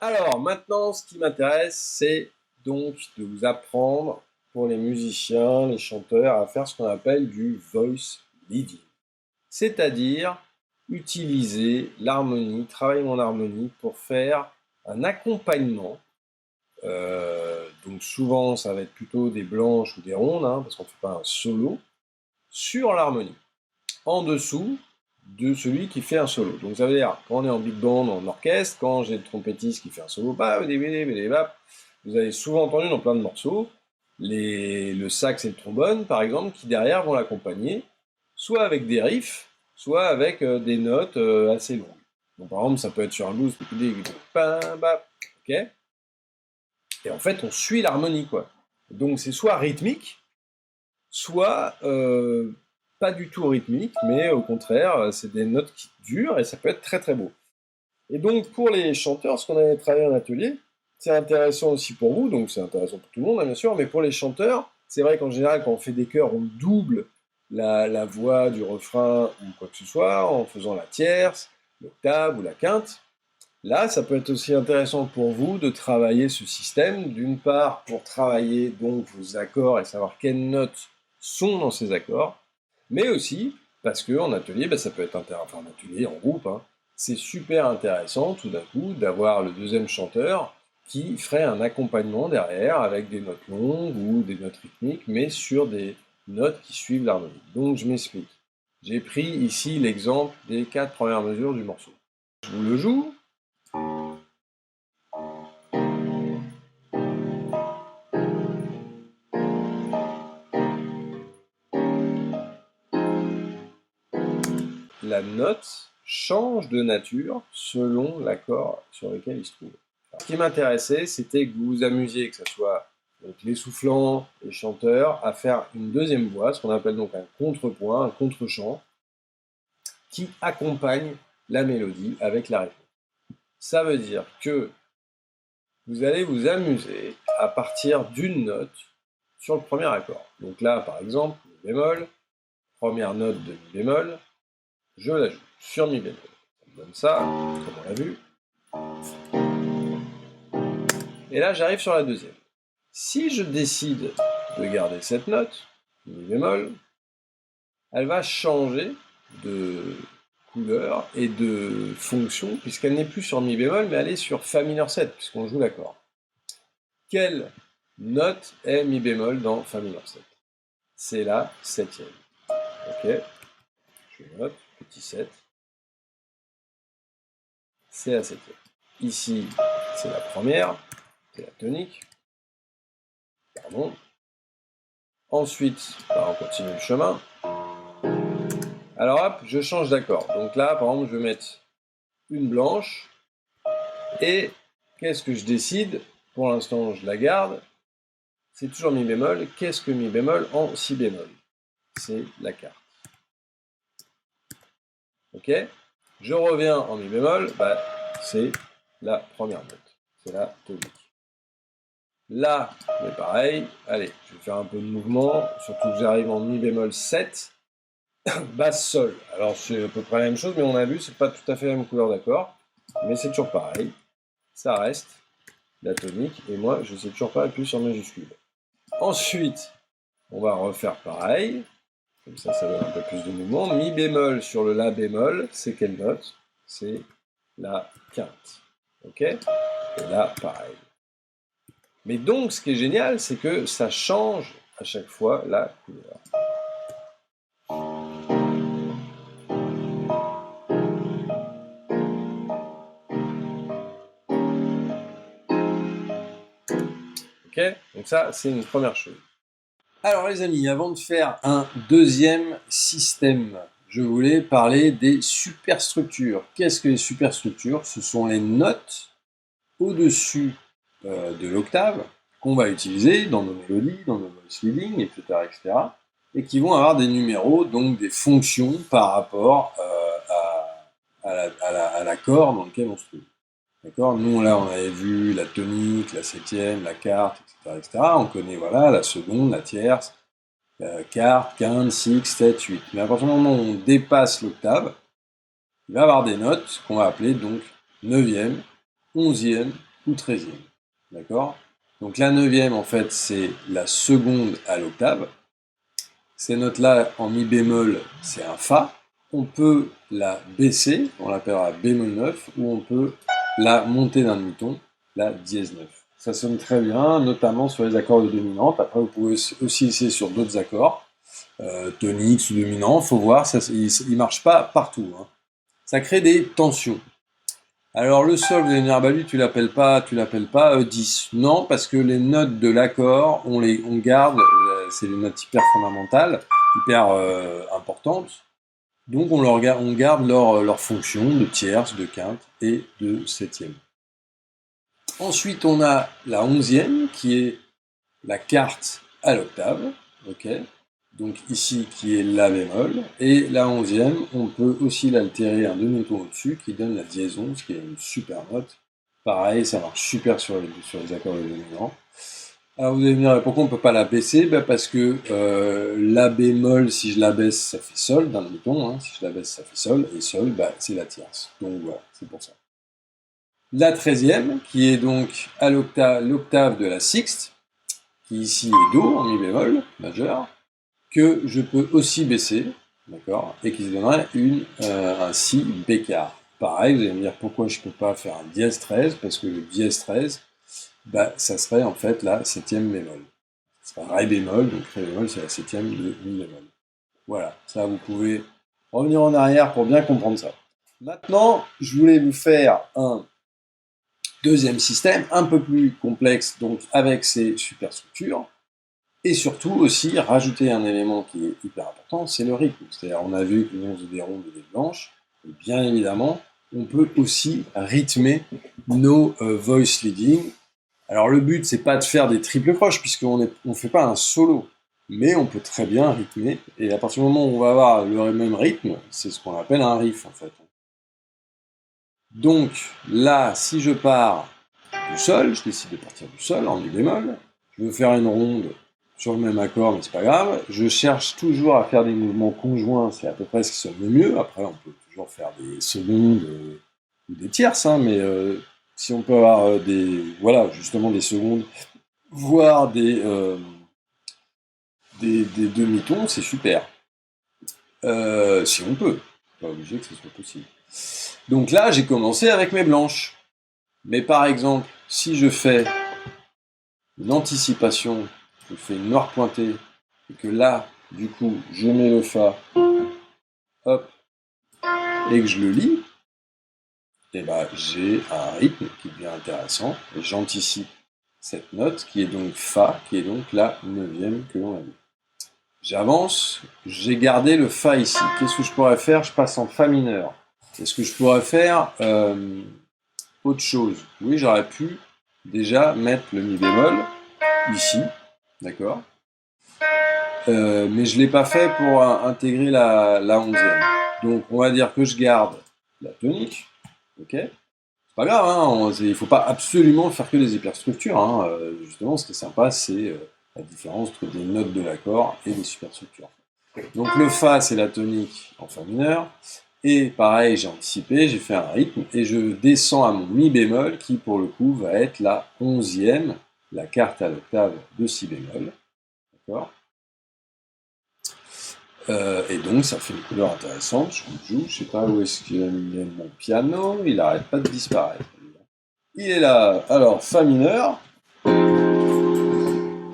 Alors, maintenant, ce qui m'intéresse, c'est donc de vous apprendre, pour les musiciens, les chanteurs, à faire ce qu'on appelle du voice leading. C'est-à-dire utiliser l'harmonie, travailler mon harmonie pour faire un accompagnement. Donc souvent, ça va être plutôt des blanches ou des rondes, hein, parce qu'on ne fait pas un solo, sur l'harmonie, en dessous de celui qui fait un solo. Donc ça veut dire, quand on est en big band, en orchestre, quand j'ai le trompettiste qui fait un solo, vous avez souvent entendu dans plein de morceaux, le sax et le trombone, par exemple, qui derrière vont l'accompagner, soit avec des riffs, soit avec des notes assez longues. Donc par exemple, ça peut être sur un blues, ok. Et en fait, on suit l'harmonie, quoi. Donc c'est soit rythmique, soit pas du tout rythmique, mais au contraire, c'est des notes qui durent et ça peut être très très beau. Et donc pour les chanteurs, ce qu'on avait travaillé en atelier, c'est intéressant aussi pour vous, donc c'est intéressant pour tout le monde, hein, bien sûr, mais pour les chanteurs, c'est vrai qu'en général, quand on fait des chœurs, on double la voix du refrain ou quoi que ce soit, en faisant la tierce, l'octave ou la quinte. Là, ça peut être aussi intéressant pour vous de travailler ce système, d'une part pour travailler donc vos accords et savoir quelles notes sont dans ces accords, mais aussi parce que en atelier, ça peut être intéressant, enfin en atelier, en groupe, hein, c'est super intéressant tout d'un coup d'avoir le deuxième chanteur qui ferait un accompagnement derrière avec des notes longues ou des notes rythmiques, mais sur des notes qui suivent l'harmonie. Donc je m'explique. J'ai pris ici l'exemple des 4 premières mesures du morceau. Je vous le joue. La note change de nature selon l'accord sur lequel il se trouve. Alors, ce qui m'intéressait, c'était que vous vous amusiez, que ce soit donc, les soufflants, les chanteurs, à faire une deuxième voix, ce qu'on appelle donc un contrepoint, un contre-chant, qui accompagne la mélodie avec la rythmique. Ça veut dire que vous allez vous amuser à partir d'une note sur le premier accord. Donc là, par exemple, mi bémol, première note de mi bémol, je la joue sur mi bémol. Ça me donne ça, comme on l'a vu. Et là, j'arrive sur la deuxième. Si je décide de garder cette note, mi bémol, elle va changer de couleur et de fonction, puisqu'elle n'est plus sur mi bémol, mais elle est sur fa mineur 7, puisqu'on joue l'accord. Quelle note est mi bémol dans fa mineur 7? C'est la septième. Ok, je note, petit 7. C'est la septième. Ici, c'est la première, c'est la tonique. Pardon. Ensuite, on continue le chemin. Alors hop, je change d'accord. Donc là, par exemple, je vais mettre une blanche. Et qu'est-ce que je décide? Pour l'instant, je la garde. C'est toujours mi bémol. Qu'est-ce que mi bémol en si bémol? C'est la carte. Ok? Je reviens en mi bémol. C'est la première note. C'est la tonique. Là, mais pareil. Allez, je vais faire un peu de mouvement. Surtout que j'arrive en mi bémol 7. Basse sol. Alors c'est à peu près la même chose, mais on a vu, c'est pas tout à fait la même couleur d'accord. Mais c'est toujours pareil. Ça reste la tonique. Et moi, je sais toujours pas appuyer sur majuscule. Ensuite, on va refaire pareil. Comme ça donne un peu plus de mouvement. Mi bémol sur le la bémol, c'est quelle note? C'est la quinte. Ok? Et là, pareil. Mais donc, ce qui est génial, c'est que ça change à chaque fois la couleur. Ok? Donc ça, c'est une première chose. Alors les amis, avant de faire un deuxième système, je voulais parler des superstructures. Qu'est-ce que les superstructures? Ce sont les notes au-dessus de l'octave qu'on va utiliser dans nos mélodies, dans nos voice leading, etc., etc., et qui vont avoir des numéros, donc des fonctions par rapport à l'accord dans lequel on se trouve. D'accord? Nous, là, on avait vu la tonique, la septième, la quarte, etc., etc. On connaît, voilà, la seconde, la tierce, quarte, quinte, sixte, 7, 8. Mais à partir du moment où on dépasse l'octave, il va y avoir des notes qu'on va appeler donc neuvième, onzième ou 13e. D'accord? Donc la 9e, en fait, c'est la seconde à l'octave. Ces notes-là, en mi bémol, c'est un Fa. On peut la baisser, on l'appellera bémol 9, ou on peut la monter d'un demi-ton, la dièse 9. Ça sonne très bien, notamment sur les accords de dominante. Après, vous pouvez aussi essayer sur d'autres accords, toniques ou dominants, faut voir, ça, il ne marche pas partout. Hein. Ça crée des tensions. Alors le sol, vous allez me dire, bah lui, tu l'appelles pas 10. Non, parce que les notes de l'accord, on garde, c'est des notes hyper fondamentales, hyper importantes. Donc on garde leur fonction de tierce, de quinte et de septième. Ensuite, on a la 11e, qui est la quarte à l'octave, ok. Donc ici, qui est la bémol, et la 11e, on peut aussi l'altérer un demi-ton au-dessus, qui donne la dièse 11, qui est une super note. Pareil, ça marche super sur les accords de dominant. Alors vous allez me dire, pourquoi on ne peut pas la baisser? Parce que la bémol, si je la baisse, ça fait sol d'un demi-ton, hein. Si je la baisse, ça fait sol, et sol, c'est la tierce. Donc voilà, c'est pour ça. La 13e, qui est donc à l'octave de la sixte, qui ici est Do en mi bémol majeur, que je peux aussi baisser, d'accord, et qui se donnerait un Si bécard. Pareil, vous allez me dire pourquoi je ne peux pas faire un dièse 13, parce que le dièse 13, ça serait en fait la septième bémol. C'est un Ré bémol, donc Ré bémol c'est la septième de Mi bémol. Voilà, ça vous pouvez revenir en arrière pour bien comprendre ça. Maintenant, je voulais vous faire un deuxième système, un peu plus complexe, donc avec ces superstructures, et surtout aussi rajouter un élément qui est hyper important, c'est le rythme. C'est-à-dire, on a vu que l'on faisait des rondes et des blanches, et bien évidemment, on peut aussi rythmer nos voice leading. Alors le but, c'est pas de faire des triples croches, puisqu'on ne fait pas un solo, mais on peut très bien rythmer, et à partir du moment où on va avoir le même rythme, c'est ce qu'on appelle un riff en fait. Donc là, si je pars du sol, je décide de partir du sol en mi bémol, je veux faire une ronde sur le même accord, mais c'est pas grave, je cherche toujours à faire des mouvements conjoints, c'est à peu près ce qui sonne le mieux, après on peut toujours faire des secondes ou des tierces, hein, mais si on peut avoir justement des secondes, voire des demi-tons, c'est super. Si on peut, pas obligé que ce soit possible. Donc là, j'ai commencé avec mes blanches. Mais par exemple, si je fais une anticipation, je fais une noire pointée, et que là, du coup, je mets le Fa, hop, et que je le lis, et j'ai un rythme qui devient intéressant, et j'anticipe cette note, qui est donc Fa, qui est donc la 9e que l'on a vu. J'avance, j'ai gardé le Fa ici. Qu'est-ce que je pourrais faire? Je passe en Fa mineur. Est-ce que je pourrais faire autre chose? Oui, j'aurais pu déjà mettre le Mi bémol ici, d'accord, mais je ne l'ai pas fait pour intégrer la 11e. Donc on va dire que je garde la tonique, ok. C'est pas grave, hein, il ne faut pas absolument faire que des hyperstructures. Hein. Justement, ce qui est sympa, c'est la différence entre des notes de l'accord et des superstructures. Donc le Fa, c'est la tonique en Fa mineur. Et pareil, j'ai anticipé, j'ai fait un rythme, et je descends à mon Mi bémol, qui pour le coup va être la 11e, la quarte à l'octave de Si bémol. D'accord. Et donc ça fait une couleur intéressante, je vous joue, je sais pas où est-ce qu'il a mis mon piano, il n'arrête pas de disparaître. Il est là, alors Fa mineur,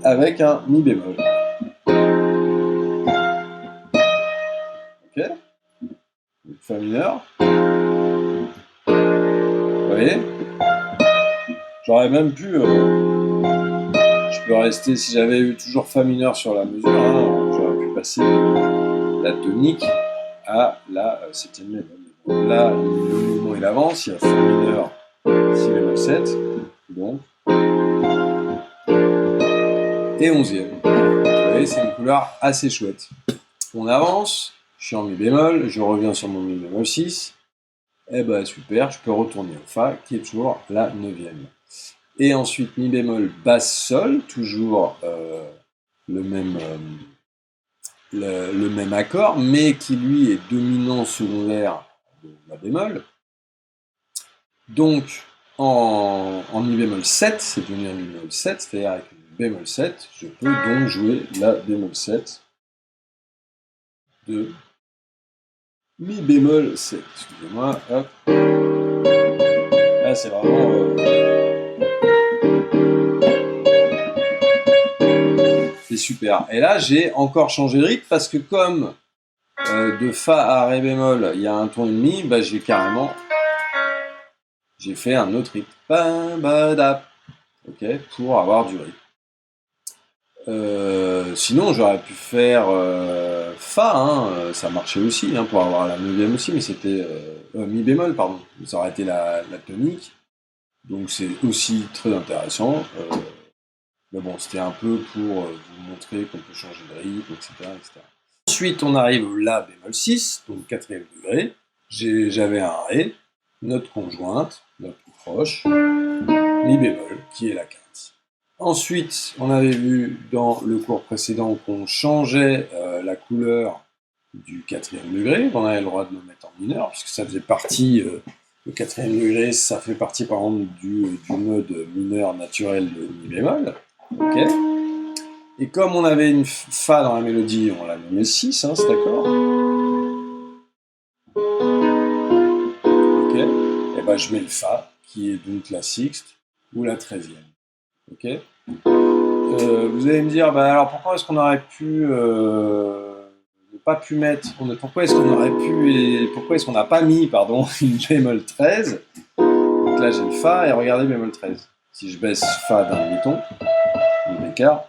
avec un Mi bémol. Ok. Fa mineur. Vous voyez? J'aurais même pu... je peux rester, si j'avais eu toujours Fa mineur sur la mesure, hein, j'aurais pu passer la tonique à la septième bémol. Là, le mouvement il avance, il y a Fa mineur, Si bémol 7, donc, et 11e. Vous voyez, c'est une couleur assez chouette. On avance, je suis en Mi bémol, je reviens sur mon Mi bémol 6, et super, je peux retourner au Fa, qui est toujours la 9e. Et ensuite, Mi bémol, basse, Sol, toujours le même accord, mais qui lui est dominant secondaire de La bémol. Donc, en mi bémol 7, c'est devenu un mi bémol 7, c'est-à-dire avec une bémol 7, je peux donc jouer la bémol 7 de mi bémol 7. Excusez-moi, hop. Là, c'est vraiment... c'est super. Et là, j'ai encore changé de rythme parce que comme de Fa à Ré bémol, il y a un ton et demi, bah, j'ai fait un autre rythme. Ok, pour avoir du rythme. Sinon, j'aurais pu faire Fa, hein, ça marchait aussi, hein, pour avoir la neuvième aussi, mais c'était mi bémol, pardon. Ça aurait été la tonique. Donc c'est aussi très intéressant. Mais bon, c'était un peu pour vous montrer qu'on peut changer de rythme, etc., etc. Ensuite, on arrive au La bémol 6, donc quatrième degré. J'avais un Ré, note conjointe, note plus proche, Mi bémol, qui est la quinte. Ensuite, on avait vu dans le cours précédent qu'on changeait la couleur du quatrième degré, on avait le droit de le mettre en mineur, puisque ça faisait partie, le quatrième degré, ça fait partie par exemple du mode mineur naturel de Mi bémol. Ok. Et comme on avait une Fa dans la mélodie, on l'a nommé 6, hein, c'est d'accord. Ok. Et ben je mets le Fa, qui est donc la sixte ou la 13e. Ok. Vous allez me dire, bah alors pourquoi est-ce qu'on aurait pu ne pas pu mettre, pourquoi est-ce qu'on aurait pu et pourquoi est-ce qu'on n'a pas mis, pardon, une bémol 13. Donc là j'ai le Fa et regardez bémol 13. Si je baisse Fa d'un demi-ton, d'écart,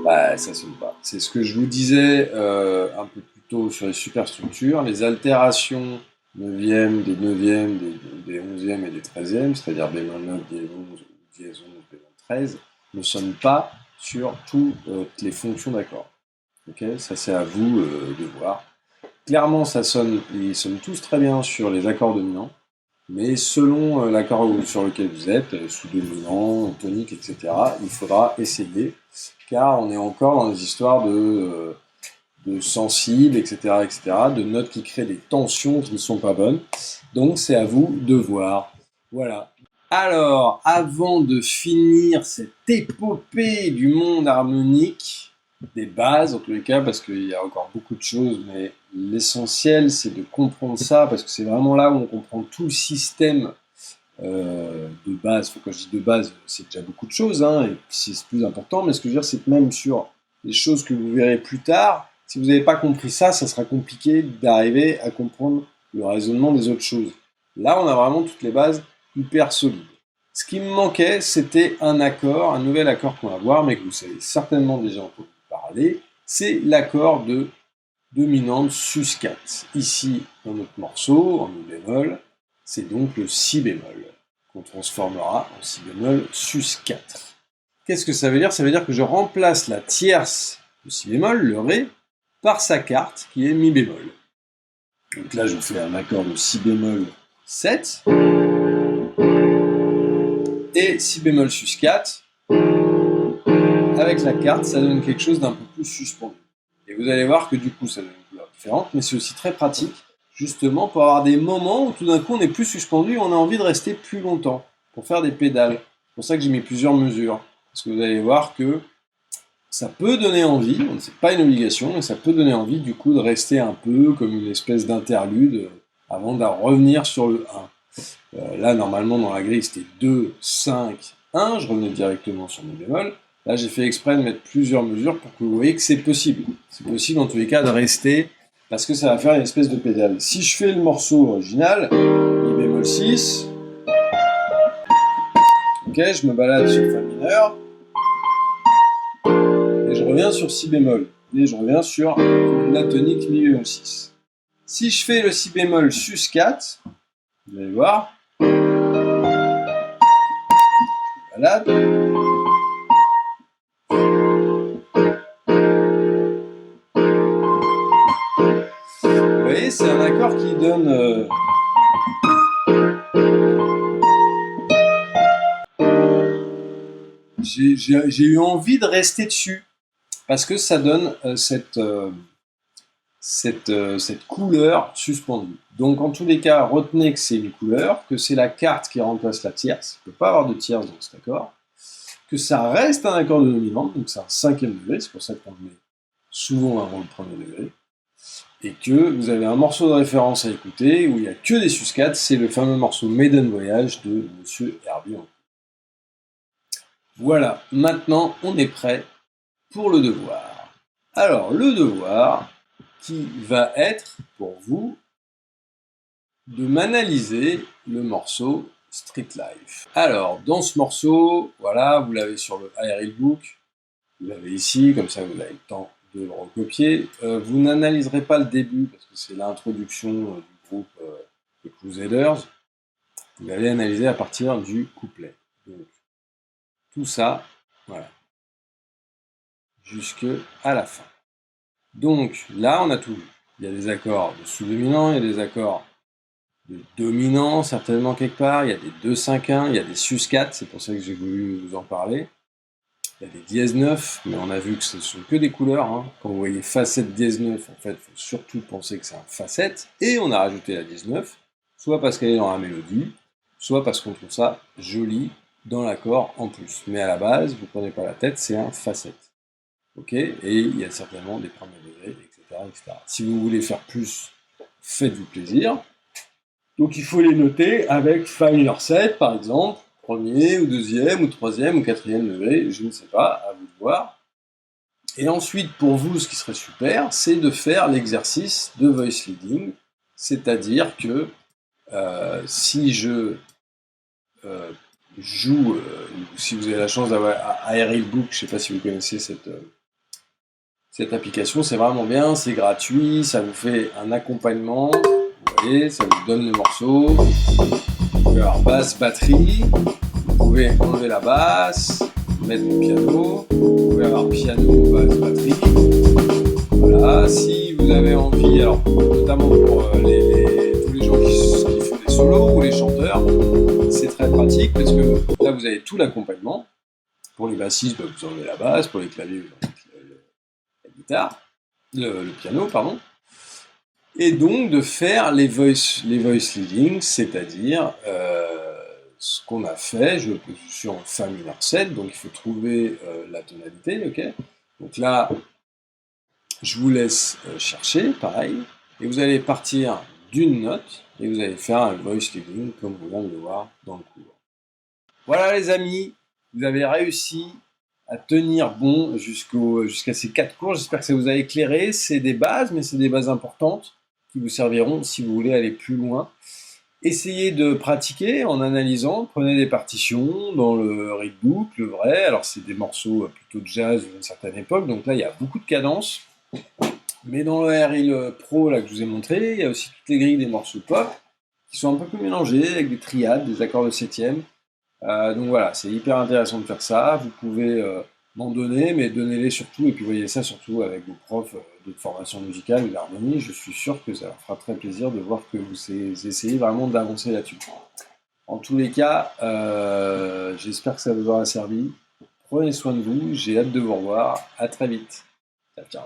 bah ça sonne pas. C'est ce que je vous disais un peu plus tôt sur les superstructures, les altérations 9e, des 9e, des 11e et des 13e, c'est-à-dire bémol 9, dièse 11, dièse 11, bémol 13, ne sonnent pas sur toutes les fonctions d'accords. Okay, ça c'est à vous de voir. Clairement, ils sonnent tous très bien sur les accords dominants, mais selon l'accord sur lequel vous êtes, sous-dominant, tonique, etc., il faudra essayer, car on est encore dans des histoires de sensibles, etc., etc., de notes qui créent des tensions qui ne sont pas bonnes. Donc c'est à vous de voir. Voilà. Alors, avant de finir cette épopée du monde harmonique, des bases en tous les cas, parce qu'il y a encore beaucoup de choses, mais l'essentiel c'est de comprendre ça, parce que c'est vraiment là où on comprend tout le système de base. Quand je dis de base, c'est déjà beaucoup de choses, hein, et c'est plus important, mais ce que je veux dire, c'est que même sur les choses que vous verrez plus tard, si vous n'avez pas compris ça, ça sera compliqué d'arriver à comprendre le raisonnement des autres choses. Là, on a vraiment toutes les bases hyper solides. Ce qui me manquait, c'était un accord, un nouvel accord qu'on va voir, mais que vous savez certainement déjà entendu parler, c'est l'accord de dominante sus4. Ici, dans notre morceau, en mi bémol, c'est donc le si bémol, qu'on transformera en si bémol sus4. Qu'est-ce que ça veut dire? Ça veut dire que je remplace la tierce de si bémol, le ré, par sa quarte, qui est mi bémol. Donc là, je vous fais un accord de si bémol 7, et si bémol sus4, avec la carte, ça donne quelque chose d'un peu plus suspendu. Et vous allez voir que du coup, ça donne une couleur différente, mais c'est aussi très pratique, justement, pour avoir des moments où tout d'un coup, on est plus suspendu et on a envie de rester plus longtemps, pour faire des pédales. C'est pour ça que j'ai mis plusieurs mesures. Parce que vous allez voir que ça peut donner envie, c'est pas une obligation, mais ça peut donner envie, du coup, de rester un peu comme une espèce d'interlude avant de revenir sur le 1. Là, normalement, dans la grille, c'était 2, 5, 1. Je revenais directement sur mon bémol. Là, j'ai fait exprès de mettre plusieurs mesures pour que vous voyez que c'est possible. C'est possible, en tous les cas, de rester, parce que ça va faire une espèce de pédale. Si je fais le morceau original, mi bémol 6, ok, je me balade sur Fa mineur, et je reviens sur Si bémol, et je reviens sur la tonique mi bémol 6. Si je fais le Si bémol sus 4, vous allez voir, je me balade, vous voyez, c'est un accord qui donne... J'ai eu envie de rester dessus, parce que ça donne cette couleur suspendue. Donc en tous les cas, retenez que c'est une couleur, que c'est la carte qui remplace la tierce, il ne peut pas avoir de tierce dans cet accord, que ça reste un accord de dominante, donc c'est un 5e degré, c'est pour ça qu'on met souvent un rôle 1er degré, et que vous avez un morceau de référence à écouter où il n'y a que des sus4, c'est le fameux morceau Maiden Voyage de Monsieur Herbie. Voilà, maintenant on est prêt pour le devoir. Alors, le devoir qui va être pour vous de m'analyser le morceau Street Life. Alors, dans ce morceau, voilà, vous l'avez sur le ARL Book, vous l'avez ici, comme ça vous avez le temps de le recopier. Vous n'analyserez pas le début, parce que c'est l'introduction du groupe The Crusaders. Vous allez analyser à partir du couplet. Donc, tout ça, voilà, jusque à la fin. Donc, là, on a tout vu. Il y a des accords de sous-dominant, il y a des accords de dominant, certainement quelque part, il y a des 2-5-1, il y a des sus4, c'est pour ça que j'ai voulu vous en parler. Il y a des dièse 9, mais on a vu que ce ne sont que des couleurs. Hein. Quand vous voyez Fa7 dièse 9, en fait, il faut surtout penser que c'est un Fa7, et on a rajouté la dièse 9, soit parce qu'elle est dans la mélodie, soit parce qu'on trouve ça joli dans l'accord en plus. Mais à la base, vous ne prenez pas la tête, c'est un Fa7. Ok, et il y a certainement des premiers degrés, etc., etc. Si vous voulez faire plus, faites-vous plaisir. Donc il faut les noter avec Fa mineur 7, par exemple, premier ou deuxième ou troisième ou quatrième degré, je ne sais pas, à vous de voir. Et ensuite, pour vous, ce qui serait super, c'est de faire l'exercice de voice leading, c'est-à-dire que si je joue, si vous avez la chance d'avoir ARL Book, je ne sais pas si vous connaissez cette application, c'est vraiment bien, c'est gratuit, ça vous fait un accompagnement, vous voyez, ça vous donne le morceau, vous pouvez avoir basse, batterie, vous pouvez enlever la basse, mettre le piano, vous pouvez avoir piano, basse, batterie, voilà, si vous avez envie, alors notamment pour tous les gens qui font des solos ou les chanteurs, c'est très pratique parce que là vous avez tout l'accompagnement, pour les bassistes, vous enlevez la basse, pour les claviers, vous enlevez la guitare, le piano, pardon, et donc de faire les voice leading, c'est-à-dire ce qu'on a fait. Je suis en Fa mineur 7, donc il faut trouver la tonalité, ok. Donc là, je vous laisse chercher, pareil, et vous allez partir d'une note, et vous allez faire un voice leading, comme vous venez de le voir dans le cours. Voilà les amis, vous avez réussi à tenir bon jusqu'à ces 4 cours. J'espère que ça vous a éclairé. C'est des bases, mais c'est des bases importantes qui vous serviront si vous voulez aller plus loin. Essayez de pratiquer en analysant. Prenez des partitions dans le readbook, le vrai. Alors c'est des morceaux plutôt de jazz d'une certaine époque, donc là il y a beaucoup de cadences. Mais dans le RL Pro là, que je vous ai montré, il y a aussi toutes les grilles des morceaux pop qui sont un peu plus mélangés avec des triades, des accords de septième. Donc voilà, c'est hyper intéressant de faire ça. Vous pouvez m'en donner, mais donnez-les surtout, et puis voyez ça surtout avec vos profs de formation musicale ou d'harmonie. Je suis sûr que ça leur fera très plaisir de voir que vous essayez vraiment d'avancer là-dessus. En tous les cas, j'espère que ça vous aura servi. Prenez soin de vous, j'ai hâte de vous revoir. À très vite. Ciao, ciao.